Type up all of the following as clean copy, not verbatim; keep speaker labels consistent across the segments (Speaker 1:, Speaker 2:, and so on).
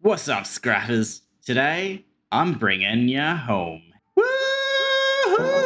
Speaker 1: What's up, scrappers? Today, I'm bringing ya home. Woohoo!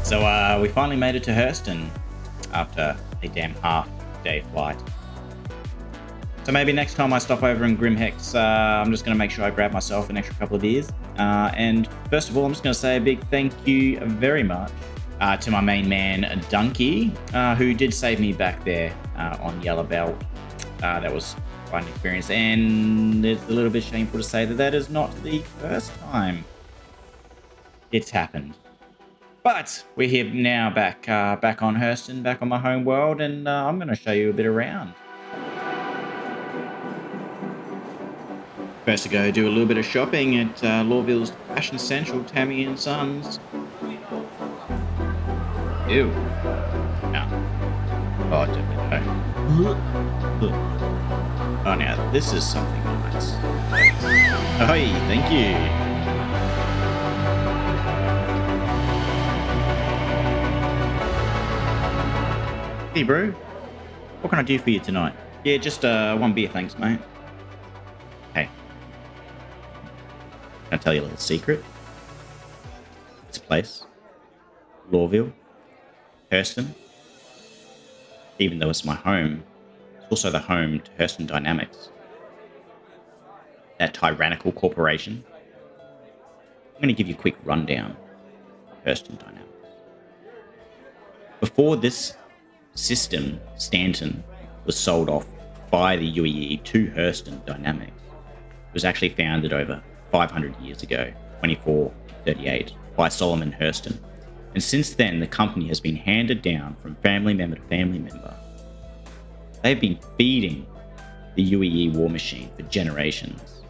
Speaker 1: So we finally made it to Hurston after a damn half-day flight. So maybe next time I stop over in Grimhex, I'm just going to make sure I grab myself an extra couple of beers. And first of all, I'm just going to say a big thank you very much to my main man, Dunky, who did save me back there on Yellow Belt. That was quite an experience, and it's a little bit shameful to say that that is not the first time it's happened. But we're here now, back on Hurston, back on my home world, and I'm going to show you a bit around. First to go do a little bit of shopping at Lorville's Fashion Central, Tammy and Sons. Ew. No. Oh, no. Oh, now this is something nice. Oh, hey, thank you. Hey bro, what can I do for you tonight? Yeah, just one beer, thanks mate. Hey, can I tell you a little secret? This place, Lorville, Hurston, even though it's my home, it's also the home to Hurston Dynamics. That tyrannical corporation. I'm going to give you a quick rundown of Hurston Dynamics. Before this system, Stanton, was sold off by the UEE to Hurston Dynamics. It was actually founded over 500 years ago, 2438, by Solomon Hurston. And since then, the company has been handed down from family member to family member. They've been feeding the UEE war machine for generations,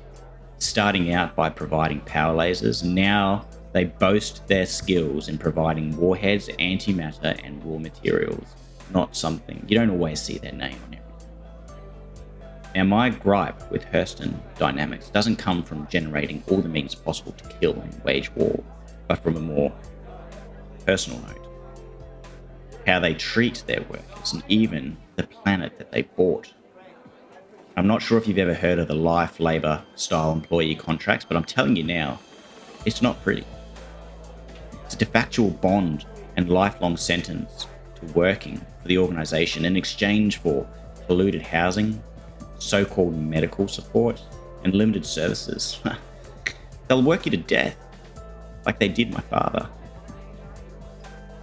Speaker 1: starting out by providing power lasers. Now they boast their skills in providing warheads, antimatter, and raw materials. Not something. You don't always see their name on everything. Now, my gripe with Hurston Dynamics doesn't come from generating all the means possible to kill and wage war, but from a more personal note. How they treat their workers and even the planet that they bought. I'm not sure if you've ever heard of the life labor style employee contracts, but I'm telling you now, it's not pretty. It's a de facto bond and lifelong sentence to working for the organization in exchange for polluted housing, so-called medical support, and limited services. They'll work you to death, like they did my father.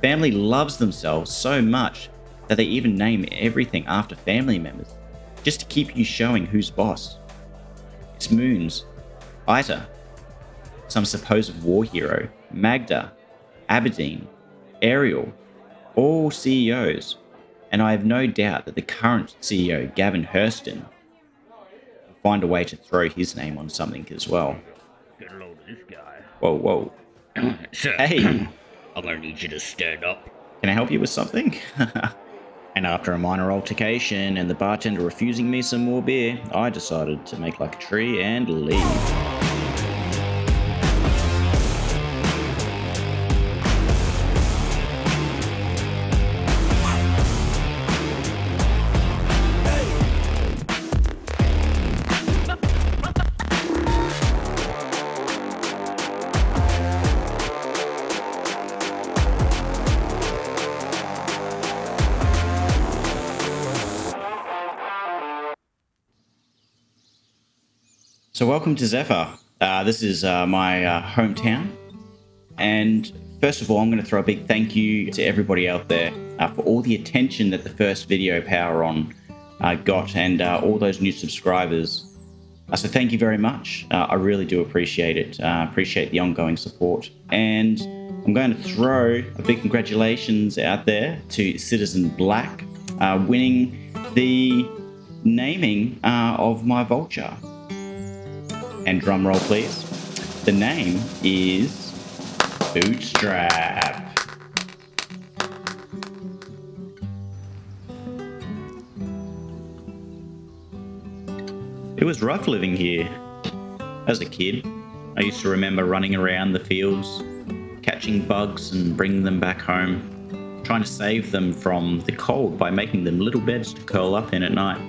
Speaker 1: Family loves themselves so much that they even name everything after family members, just to keep you showing who's boss. It's Moons, Ita, some supposed war hero, Magda, Aberdeen, Ariel, all CEOs, and I have no doubt that the current CEO, Gavin Hurston, will find a way to throw his name on something as well.
Speaker 2: Get a load of this guy.
Speaker 1: Whoa, whoa.
Speaker 2: Sir,
Speaker 1: Hey,
Speaker 2: I'm gonna need you to stand up.
Speaker 1: can I help you with something? And after a minor altercation and the bartender refusing me some more beer, I decided to make like a tree and leave. So welcome to Zephyr. This is my hometown. And first of all, I'm going to throw a big thank you to everybody out there for all the attention that the first video Power On got, and all those new subscribers. So thank you very much. I really do appreciate it. Appreciate the ongoing support. And I'm going to throw a big congratulations out there to Citizen Black winning the naming of my vulture. And drum roll, please. The name is Bootstrap. It was rough living here. As a kid, I used to remember running around the fields, catching bugs and bringing them back home, trying to save them from the cold by making them little beds to curl up in at night.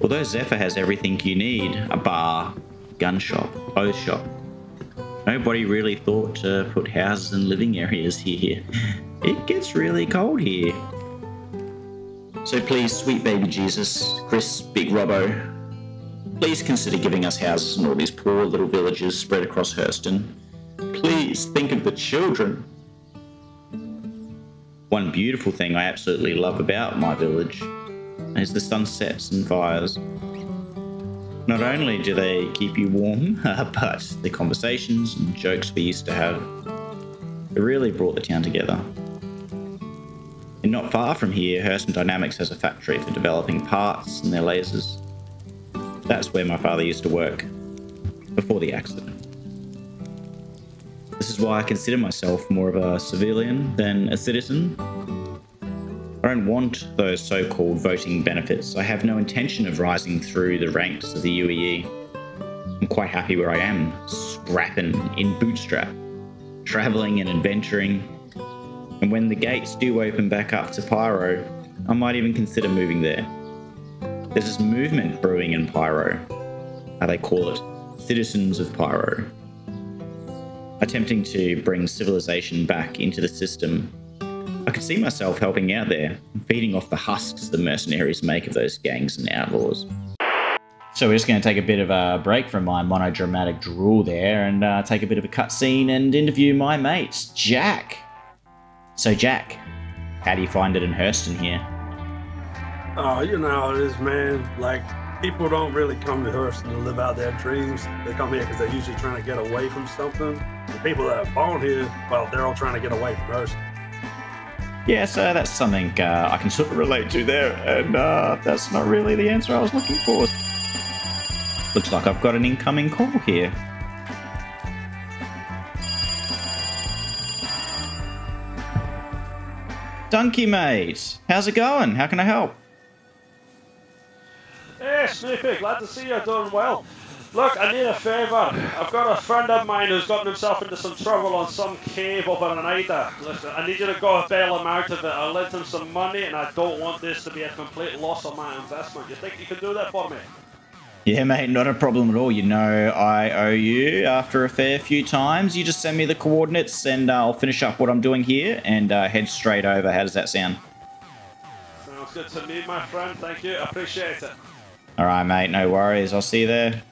Speaker 1: Although Zephyr has everything you need, a bar, gun shop, clothes shop, nobody really thought to put houses and living areas here. It gets really cold here. So please, sweet baby Jesus, Chris, Big Robbo, please consider giving us houses in all these poor little villages spread across Hurston. Please think of the children. One beautiful thing I absolutely love about my village is the sunsets and fires. Not only do they keep you warm, but the conversations and jokes we used to have, it really brought the town together. And not far from here, Hurston Dynamics has a factory for developing parts and their lasers. That's where my father used to work, before the accident. This is why I consider myself more of a civilian than a citizen. I don't want those so-called voting benefits. I have no intention of rising through the ranks of the UEE. I'm quite happy where I am, scrapping in Bootstrap, travelling and adventuring. And when the gates do open back up to Pyro, I might even consider moving there. There's this movement brewing in Pyro. They call it Citizens of Pyro. Attempting to bring civilization back into the system. I could see myself helping out there, feeding off the husks the mercenaries make of those gangs and outlaws. So we're just going to take a bit of a break from my monodramatic drool there and take a bit of a cutscene and interview my mate, Jack. So Jack, how do you find it in Hurston here?
Speaker 3: Oh, you know how it is, man. Like, people don't really come to Hurston to live out their dreams. They come here because they're usually trying to get away from something. The people that are born here, well, they're all trying to get away from Hurston.
Speaker 1: Yeah, so that's something I can sort of relate to there, and that's not really the answer I was looking for. Looks like I've got an incoming call here. Donkey mate, how's it going? How can I help?
Speaker 4: Hey Snoopy, glad to see you're doing well. Look, I need a favour. I've got a friend of mine who's gotten himself into some trouble on some cave up in Ida. Listen, I need you to go bail him out of it. I lent him some money and I don't want this to be a complete loss of my investment. You think you can do that for me?
Speaker 1: Yeah mate, not a problem at all. You know I owe you after a fair few times. You just send me the coordinates and I'll finish up what I'm doing here and head straight over. How does that sound?
Speaker 4: Sounds good to me, my friend. Thank you. I appreciate it.
Speaker 1: Alright mate, no worries. I'll see you there.